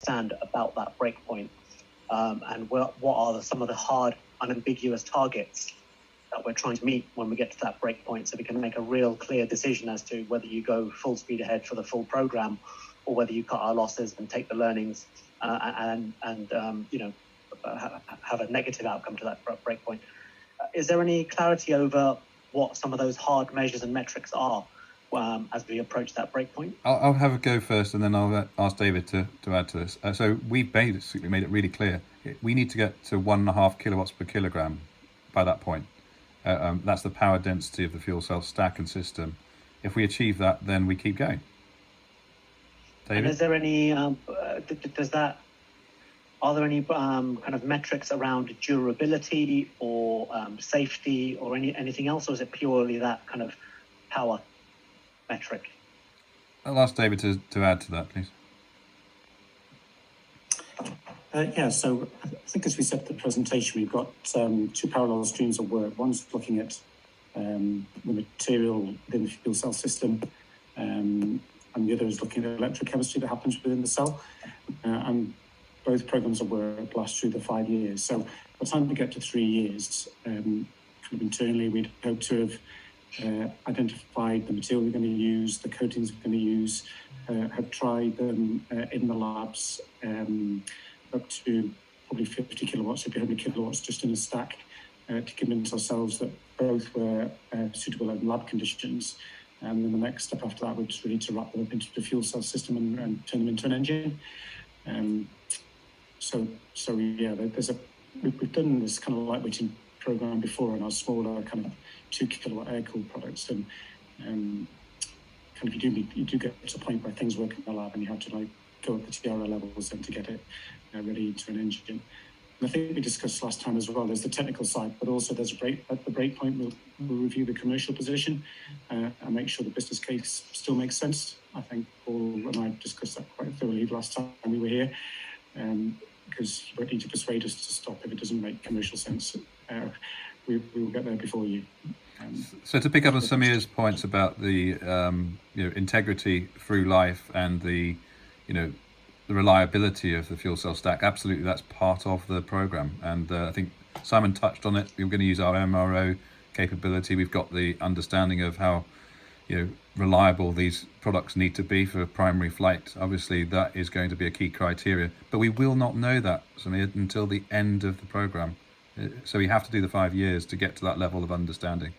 understand about that breakpoint, and what are some of the hard, unambiguous targets that we're trying to meet when we get to that breakpoint, so we can make a real clear decision as to whether you go full speed ahead for the full program, or whether you cut our losses and take the learnings and have a negative outcome to that breakpoint. Is there any clarity over what some of those hard measures and metrics are as we approach that breakpoint? I'll have a go first, and then I'll ask David to add to this. So we've basically made it really clear. We need to get to 1.5 kilowatts per kilogram by that point. That's the power density of the fuel cell stack and system. If we achieve that, then we keep going. David? And is there any, are there any kind of metrics around durability or safety or anything else, or is it purely that kind of power metric? I'll ask David to add to that, please. So I think, as we said at the presentation, we've got two parallel streams of work. One's looking at the material within the fuel cell system, and the other is looking at electrochemistry that happens within the cell. And both programs of work last through the 5 years. So by the time we get to 3 years, kind of internally, we'd hope to have identified the material we're going to use, the coatings we're going to use, have tried them in the labs, up to probably 50 kilowatts, maybe 100 kilowatts just in a stack, to convince ourselves that both were suitable in lab conditions. And then the next step after that was really to wrap them up into the fuel cell system and turn them into an engine. We've done this kind of lightweighting program before on our smaller kind of 2 kilowatt air cooled products, and kind of you do get to a point where things work in the lab and you have to go up the TRL levels then to get it ready into an engine. And I think we discussed last time as well, there's the technical side, but also there's at the break point, we'll review the commercial position and make sure the business case still makes sense. I think Paul and I discussed that quite thoroughly last time we were here, because you won't need to persuade us to stop if it doesn't make commercial sense. We will get there before you. So to pick up on Samir's points about the integrity through life and the reliability of the fuel cell stack, absolutely, that's part of the program. And I think Simon touched on it. We're going to use our MRO capability. We've got the understanding of how reliable these products need to be for primary flight. Obviously, that is going to be a key criteria, but we will not know that, Samir, until the end of the program. So we have to do the 5 years to get to that level of understanding,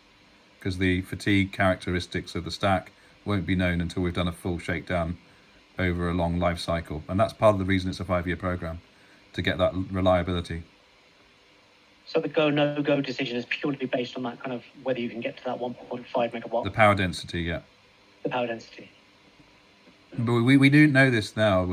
because the fatigue characteristics of the stack won't be known until we've done a full shakedown over a long life cycle. And that's part of the reason it's a 5-year program, to get that reliability. So the go, no-go decision is purely based on that kind of whether you can get to that 1.5 megawatt? The power density, yeah. The power density. But we do know this now.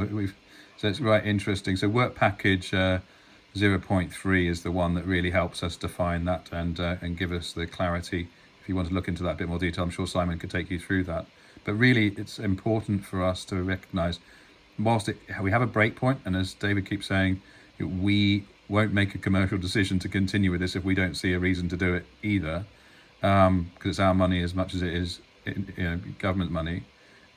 So it's right interesting. So work package 0.3 is the one that really helps us define that and give us the clarity. If you want to look into that a bit more detail, I'm sure Simon could take you through that. But really, it's important for us to recognise, whilst we have a break point, and as David keeps saying, we won't make a commercial decision to continue with this if we don't see a reason to do it either, because it's our money as much as it is government money.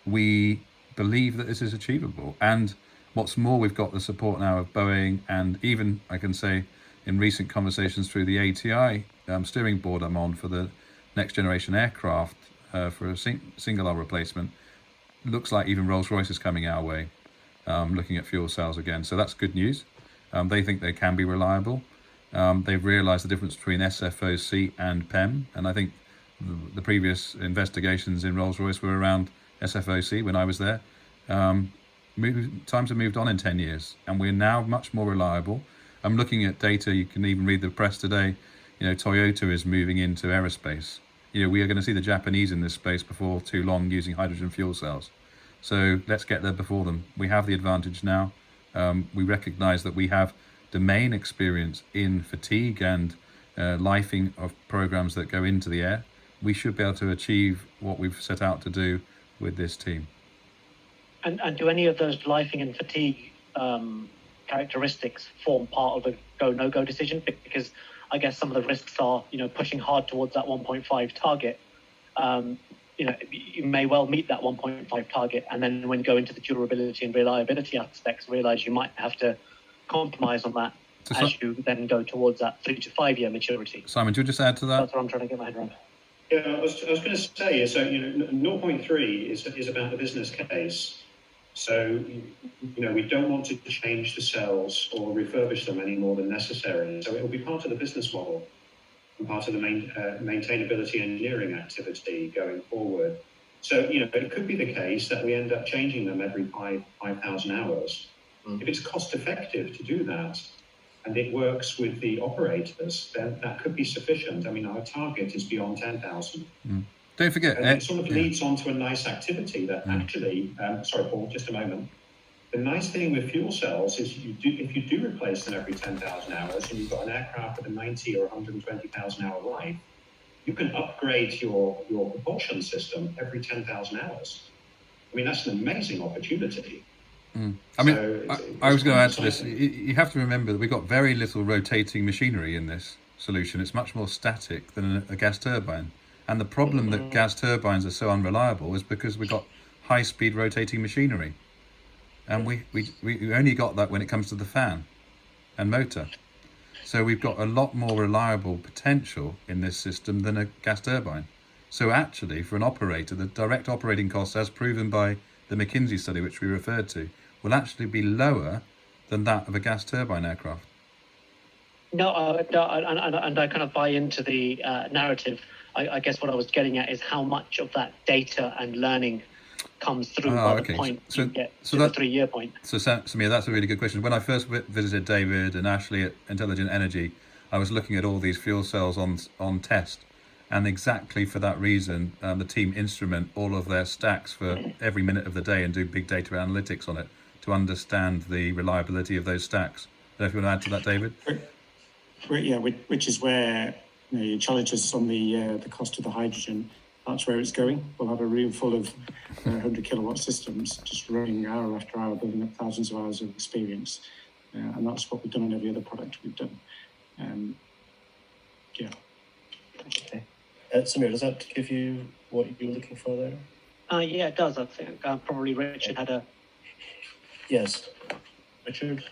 We believe that this is achievable. And what's more, we've got the support now of Boeing, and even, I can say, in recent conversations through the ATI steering board I'm on for the next generation aircraft, for a single hull replacement, looks like even Rolls-Royce is coming our way, looking at fuel cells again. So that's good news. They think they can be reliable. They've realised the difference between SFOC and PEM, and I think the previous investigations in Rolls-Royce were around SFOC when I was there. Times have moved on in 10 years, and we're now much more reliable. I'm looking at data, you can even read the press today, Toyota is moving into aerospace. We are going to see the Japanese in this space before too long using hydrogen fuel cells. So let's get there before them. We have the advantage now. We recognise that we have domain experience in fatigue and lifing of programs that go into the air. We should be able to achieve what we've set out to do with this team. And do any of those lifing and fatigue characteristics form part of a go, no-go decision? Because I guess some of the risks are, pushing hard towards that 1.5 target. you may well meet that 1.5 target, and then when you go into the durability and reliability aspects, realize you might have to compromise on that as you then go towards that 3 to 5 year maturity. Simon, do you just add to that? That's what I'm trying to get my head around. Yeah, I was going to say, so 0.3 is about the business case. So we don't want to change the cells or refurbish them any more than necessary. So it will be part of the business model and part of the maintainability engineering activity going forward. So it could be the case that we end up changing them every 5,000 hours. If it's cost effective to do that, and it works with the operators, then that could be sufficient. I mean, our target is beyond 10,000. Don't forget, and it sort of leads on to a nice activity that actually, sorry, Paul, just a moment. The nice thing with fuel cells is if you do replace them every 10,000 hours and you've got an aircraft with a 90 or 120,000 hour life, you can upgrade your propulsion system every 10,000 hours. I mean, that's an amazing opportunity. I mean, I was going to add to this. You have to remember that we've got very little rotating machinery in this solution. It's much more static than a gas turbine. And the problem that gas turbines are so unreliable is because we've got high-speed rotating machinery. And we only got that when it comes to the fan and motor. So we've got a lot more reliable potential in this system than a gas turbine. So actually, for an operator, the direct operating costs, as proven by the McKinsey study, which we referred to, will actually be lower than that of a gas turbine aircraft. No, and I kind of buy into the narrative. I guess what I was getting at is how much of that data and learning comes through by the point you get to the 3 year point. So Samir, that's a really good question. When I first visited David and Ashley at Intelligent Energy, I was looking at all these fuel cells on test. And exactly for that reason, the team instrument all of their stacks for every minute of the day and do big data analytics on it to understand the reliability of those stacks. I don't know if you want to add to that, David? Yeah, which is where your challenges on the cost of the hydrogen. That's where it's going. We'll have a room full of 100 kilowatt systems just running hour after hour, building up thousands of hours of experience. And that's what we've done on every other product we've done. Yeah. Okay. Samir, does that give you what you were looking for there? Yeah, it does, I think. Probably Richard had a... Yes. Richard,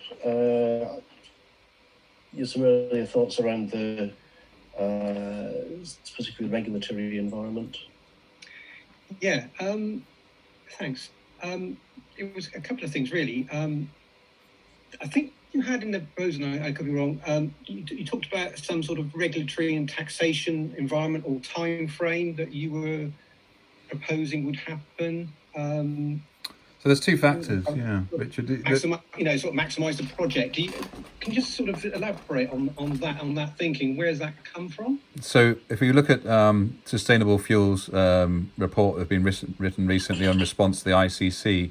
some earlier thoughts around the particularly regulatory environment? Yeah, thanks. It was a couple of things, really. I think you had in the proposal, I could be wrong, you talked about some sort of regulatory and taxation environment or time frame that you were proposing would happen. So there's two factors, Richard. Sort of maximise the project. Can you just sort of elaborate on that thinking? Where does that come from? So if you look at Sustainable Fuels report that's been written recently on response to the ICC,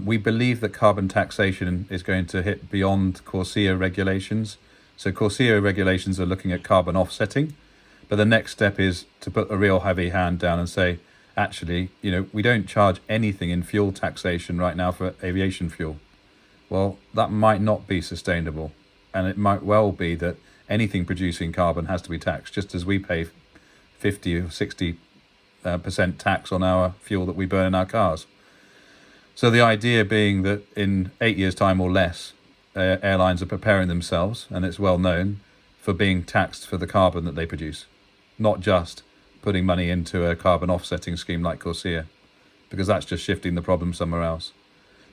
we believe that carbon taxation is going to hit beyond CORSIA regulations. So CORSIA regulations are looking at carbon offsetting, but the next step is to put a real heavy hand down and say, actually, we don't charge anything in fuel taxation right now for aviation fuel. Well, that might not be sustainable. And it might well be that anything producing carbon has to be taxed, just as we pay 50 or 60% tax on our fuel that we burn in our cars. So the idea being that in 8 years' time or less, airlines are preparing themselves, and it's well known, for being taxed for the carbon that they produce, not just putting money into a carbon offsetting scheme like CORSIA, because that's just shifting the problem somewhere else.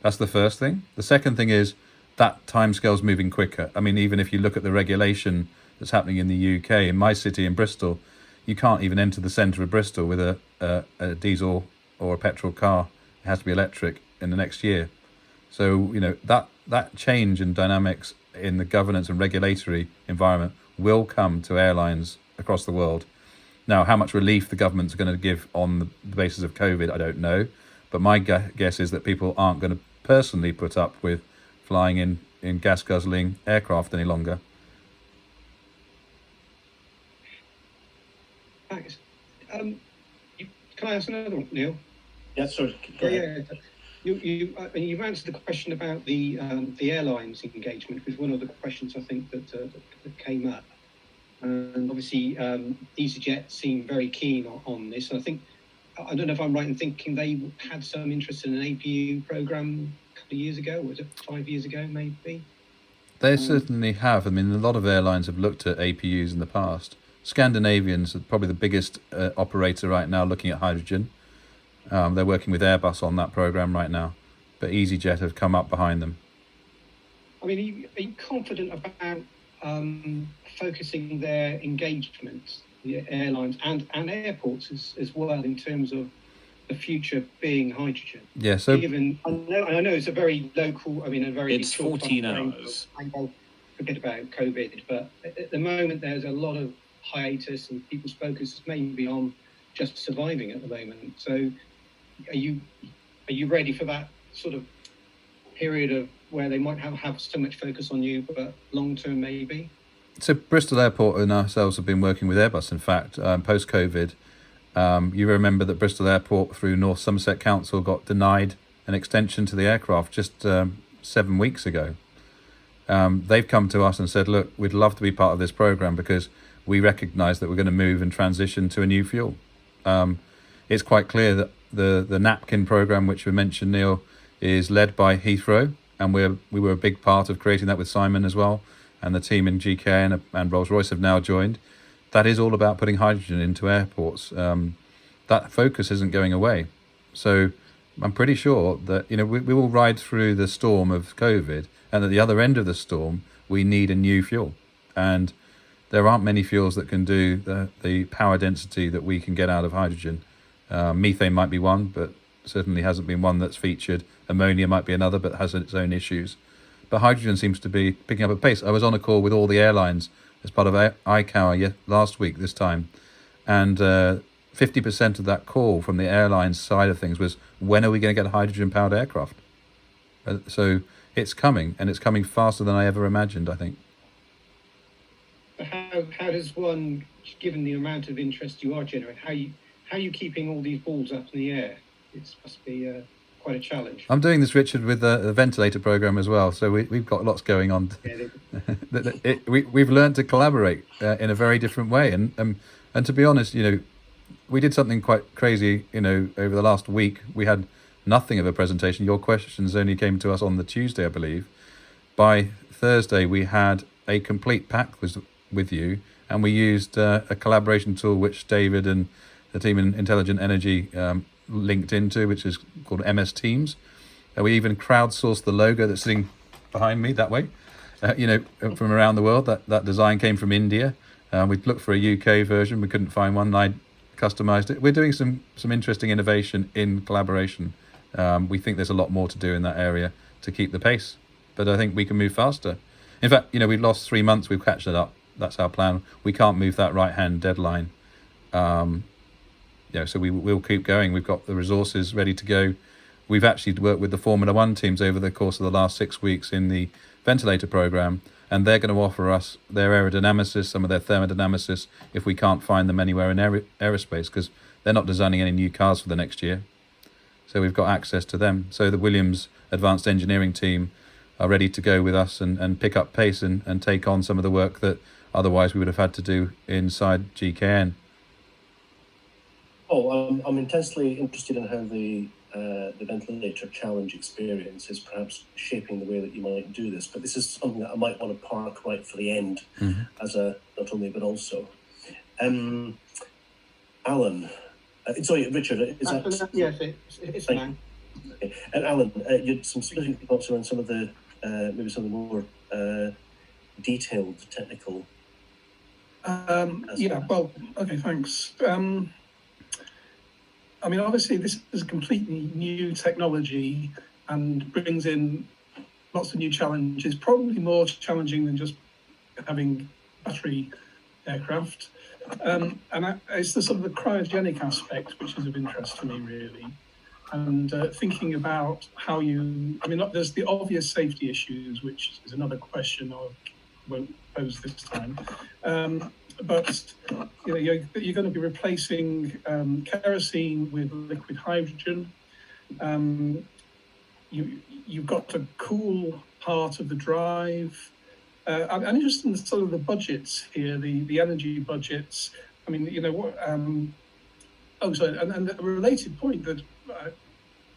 That's the first thing. The second thing is that timescale's moving quicker. I mean, even if you look at the regulation that's happening in the UK, in my city, in Bristol, you can't even enter the centre of Bristol with a diesel or a petrol car. It has to be electric in the next year. So, that change in dynamics in the governance and regulatory environment will come to airlines across the world. Now, how much relief the government's going to give on the basis of COVID, I don't know. But my guess is that people aren't going to personally put up with flying in gas-guzzling aircraft any longer. Thanks. Can I ask another one, Neil? Yeah, sorry. Go ahead. You've answered the question about the airlines engagement, because one of the questions I think that came up. And obviously, EasyJet seem very keen on this. And I think I don't know if I'm right in thinking they had some interest in an APU program a couple of years ago, or was it 5 years ago, maybe? They certainly have. I mean, a lot of airlines have looked at APUs in the past. Scandinavians are probably the biggest operator right now looking at hydrogen. They're working with Airbus on that program right now, but EasyJet have come up behind them. I mean, are you confident about focusing their engagement, the airlines and airports as well, in terms of the future being hydrogen? Yeah, so given I know it's a very local. I mean, a very it's 14 hours. Forget about COVID, but at the moment there's a lot of hiatus, and people's focus is mainly on just surviving at the moment. So, are you ready for that sort of period of where they might have so much focus on you, but long term maybe? So Bristol Airport and ourselves have been working with Airbus. In fact, post-COVID, you remember that Bristol Airport through North Somerset Council got denied an extension to the aircraft just 7 weeks ago. They've come to us and said, look, we'd love to be part of this program because we recognise that we're going to move and transition to a new fuel. It's quite clear that the napkin program, which we mentioned, Neil, is led by Heathrow, and we were a big part of creating that with Simon as well, and the team in GK and Rolls-Royce have now joined. That is all about putting hydrogen into airports. That focus isn't going away. So I'm pretty sure that we will ride through the storm of COVID, and at the other end of the storm, we need a new fuel. And there aren't many fuels that can do the power density that we can get out of hydrogen. Methane might be one, but certainly hasn't been one that's featured. Ammonia might be another, but has its own issues. But hydrogen seems to be picking up a pace. I was on a call with all the airlines as part of ICAO last week this time, and 50% of that call from the airline side of things was, when are we going to get a hydrogen-powered aircraft? So it's coming, and it's coming faster than I ever imagined, I think. How does one, given the amount of interest you are generating, how are you keeping all these balls up in the air? It must be quite a challenge. I'm doing this, Richard, with a ventilator program as well, so we've got lots going on. Yeah, we've learned to collaborate in a very different way, and to be honest, we did something quite crazy. Over the last week, we had nothing of a presentation. Your questions only came to us on the Tuesday, I believe. By Thursday, we had a complete pack with you, and we used a collaboration tool which David and the team in Intelligent Energy linked into, which is called MS Teams. We even crowdsourced the logo that's sitting behind me that way, from around the world. That design came from India. We looked for a UK version. We couldn't find one. I customized it. We're doing some interesting innovation in collaboration. We think there's a lot more to do in that area to keep the pace, but I think we can move faster. In fact, we've lost 3 months. We've catched it up. That's our plan. We can't move that right-hand deadline. So we will keep going. We've got the resources ready to go. We've actually worked with the Formula One teams over the course of the last 6 weeks in the ventilator program, and they're going to offer us their aerodynamicists, some of their thermodynamicists, if we can't find them anywhere in aerospace, because they're not designing any new cars for the next year. So we've got access to them. So the Williams Advanced Engineering team are ready to go with us and pick up pace and take on some of the work that otherwise we would have had to do inside GKN. I'm intensely interested in how the ventilator challenge experience is perhaps shaping the way that you might do this. But this is something that I might want to park right for the end, as a not only but also. Alan, sorry, Richard. Is that? Yes, it's fine. Okay. And Alan, you had some specific thoughts around some of the maybe some of the more detailed technical. Okay, thanks. Obviously, this is a completely new technology and brings in lots of new challenges, probably more challenging than just having battery aircraft. It's the sort of the cryogenic aspect which is of interest to me, really. And thinking about how there's the obvious safety issues, which is another question I won't pose this time. But you're going to be replacing kerosene with liquid hydrogen. You've got to cool part of the drive. I'm interested in sort of the budgets here, the energy budgets. Oh, sorry, and a related point that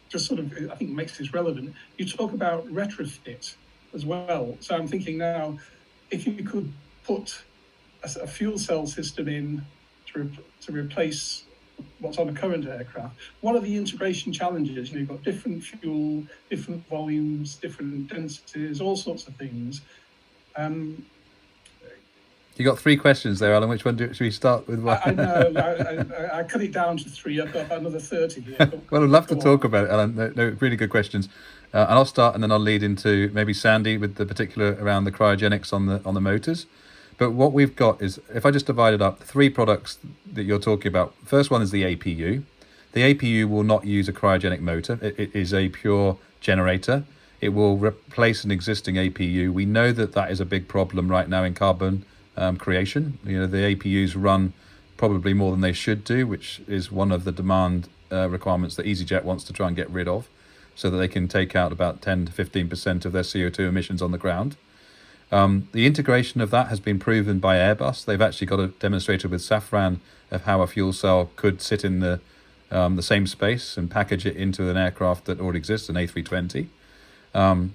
just sort of, I think, makes this relevant. You talk about retrofit as well. So I'm thinking now, if you could put a fuel cell system in to replace what's on a current aircraft, what are the integration challenges? You know, you've got different fuel, different volumes, different densities, all sorts of things. You got 3 questions there, Alan. Which one should we start with? I know, I cut it down to 3. I've got about another 30 here. Well, I'd love to talk about it, Alan. No, really good questions. And I'll start, and then I'll lead into maybe Sandy with the particular around the cryogenics on the motors. But what we've got is, if I just divide it up, 3 products that you're talking about. First one is the APU. The APU will not use a cryogenic motor. It is a pure generator. It will replace an existing APU. We know that is a big problem right now in carbon creation. You know, the APUs run probably more than they should do, which is one of the demand requirements that EasyJet wants to try and get rid of, so that they can take out about 10 to 15% of their CO2 emissions on the ground. The integration of that has been proven by Airbus. They've actually got a demonstrator with Safran of how a fuel cell could sit in the same space and package it into an aircraft that already exists, an A320.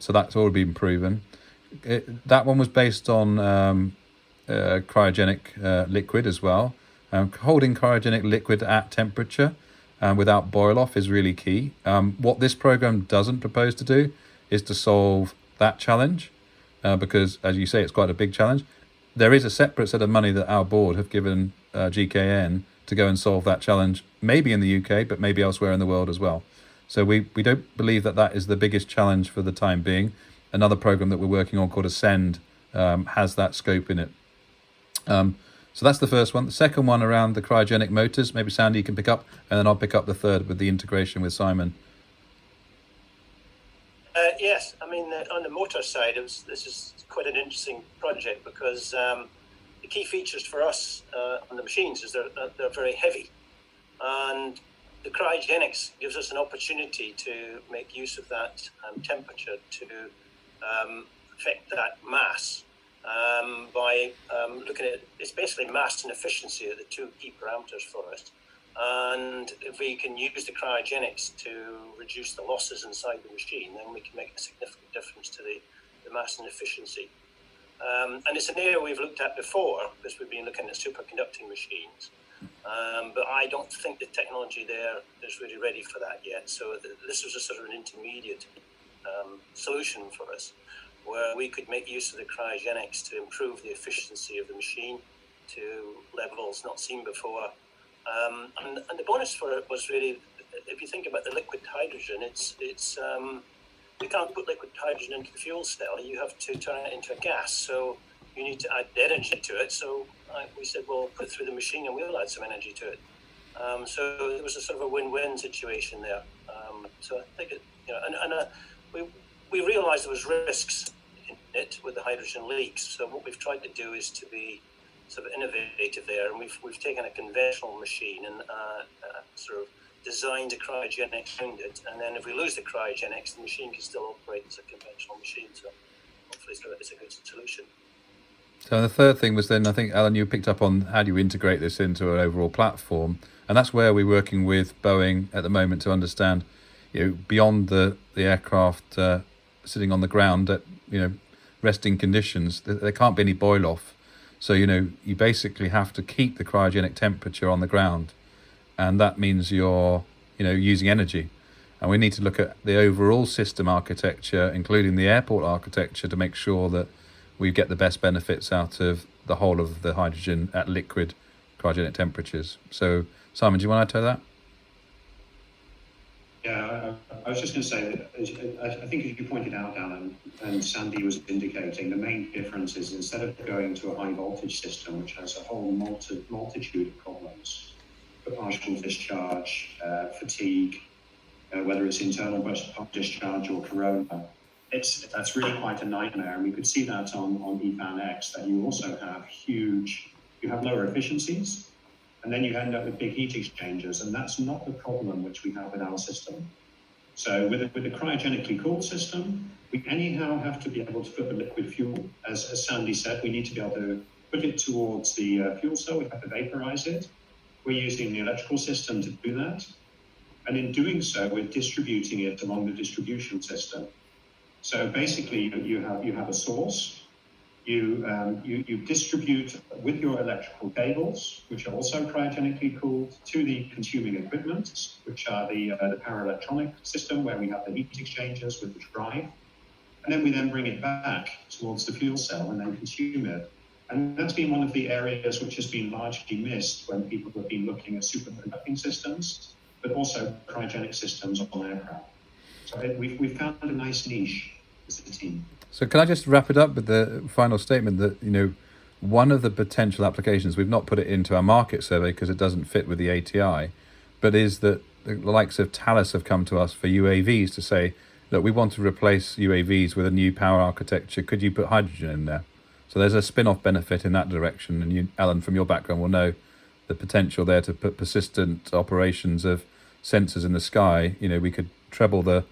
So that's already been proven. That one was based on cryogenic liquid as well. Holding cryogenic liquid at temperature without boil off is really key. What this program doesn't propose to do is to solve that challenge, because, as you say, it's quite a big challenge. There is a separate set of money that our board have given GKN to go and solve that challenge, maybe in the UK, but maybe elsewhere in the world as well. So we don't believe that is the biggest challenge for the time being. Another program that we're working on called Ascend has that scope in it. So that's the first one. The second one around the cryogenic motors, maybe Sandy can pick up, and then I'll pick up the third with the integration with Simon. Yes, I mean, on the motor side, this is quite an interesting project because the key features for us on the machines is they're very heavy, and the cryogenics gives us an opportunity to make use of that temperature to affect that mass by looking at, it's basically mass and efficiency are the 2 key parameters for us. And if we can use the cryogenics to reduce the losses inside the machine, then we can make a significant difference to the mass and efficiency. And it's an area we've looked at before because we've been looking at superconducting machines. But I don't think the technology there is really ready for that yet. So this was a sort of an intermediate solution for us, where we could make use of the cryogenics to improve the efficiency of the machine to levels not seen before. And the bonus for it was really, if you think about the liquid hydrogen, it's you can't put liquid hydrogen into the fuel cell. You have to turn it into a gas. So you need to add energy to it. So we said, well, put it through the machine and we'll add some energy to it. So it was a sort of a win-win situation there. So I think we realised there was risks in it with the hydrogen leaks. So what we've tried to do is to be sort of innovative there, and we've taken a conventional machine and sort of designed a cryogenic around it. And then if we lose the cryogenics, the machine can still operate as a conventional machine. So hopefully it's a good solution. So the third thing was then, I think, Alan, you picked up on how do you integrate this into an overall platform, and that's where we're working with Boeing at the moment to understand, beyond the aircraft sitting on the ground at resting conditions, there can't be any boil off. So you basically have to keep the cryogenic temperature on the ground, and that means you're using energy. And we need to look at the overall system architecture, including the airport architecture, to make sure that we get the best benefits out of the whole of the hydrogen at liquid cryogenic temperatures. So, Simon, do you want to add to that? Yeah, I was just going to say that I think as you pointed out, Alan, and Sandy was indicating, the main difference is instead of going to a high voltage system, which has a whole multitude of problems, for partial discharge, fatigue, whether it's internal discharge or corona, that's really quite a nightmare. And we could see that on EFAN-X, that you also have you have lower efficiencies, and then you end up with big heat exchangers, and that's not the problem which we have with our system. So with the cryogenically cooled system, we anyhow have to be able to put the liquid fuel, as Sandy said, we need to be able to put it towards the fuel cell, we have to vaporize it, we're using the electrical system to do that. And in doing so, we're distributing it along the distribution system. So basically, you have a source. You distribute with your electrical cables, which are also cryogenically cooled, to the consuming equipment, which are the power electronic system, where we have the heat exchangers with the drive. And then we bring it back towards the fuel cell and then consume it. And that's been one of the areas which has been largely missed when people have been looking at superconducting systems, but also cryogenic systems on aircraft. So we've found a nice niche as a team. So can I just wrap it up with the final statement that, one of the potential applications, we've not put it into our market survey because it doesn't fit with the ATI, but is that the likes of Thales have come to us for UAVs to say, look, we want to replace UAVs with a new power architecture. Could you put hydrogen in there? So there's a spin-off benefit in that direction. And you, Alan, from your background, will know the potential there to put persistent operations of sensors in the sky. We could treble the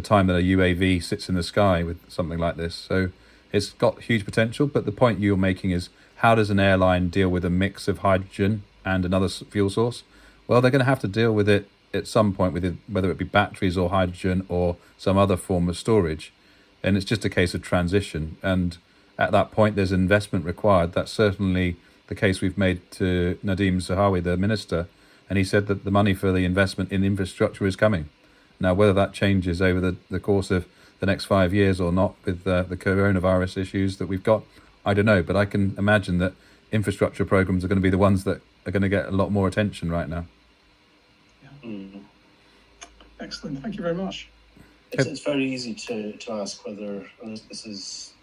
time that a UAV sits in the sky with something like this. So it's got huge potential. But the point you're making is, how does an airline deal with a mix of hydrogen and another fuel source? Well, they're going to have to deal with it at some point, with it, whether it be batteries or hydrogen or some other form of storage. And it's just a case of transition. And at that point, there's investment required. That's certainly the case we've made to Nadeem Zahawi, the minister, and he said that the money for the investment in infrastructure is coming. Now, whether that changes over the course of the next 5 years or not with the coronavirus issues that we've got, I don't know. But I can imagine that infrastructure programs are going to be the ones that are going to get a lot more attention right now. Yeah. Excellent. Thank you very much. It's very easy to ask whether, and this is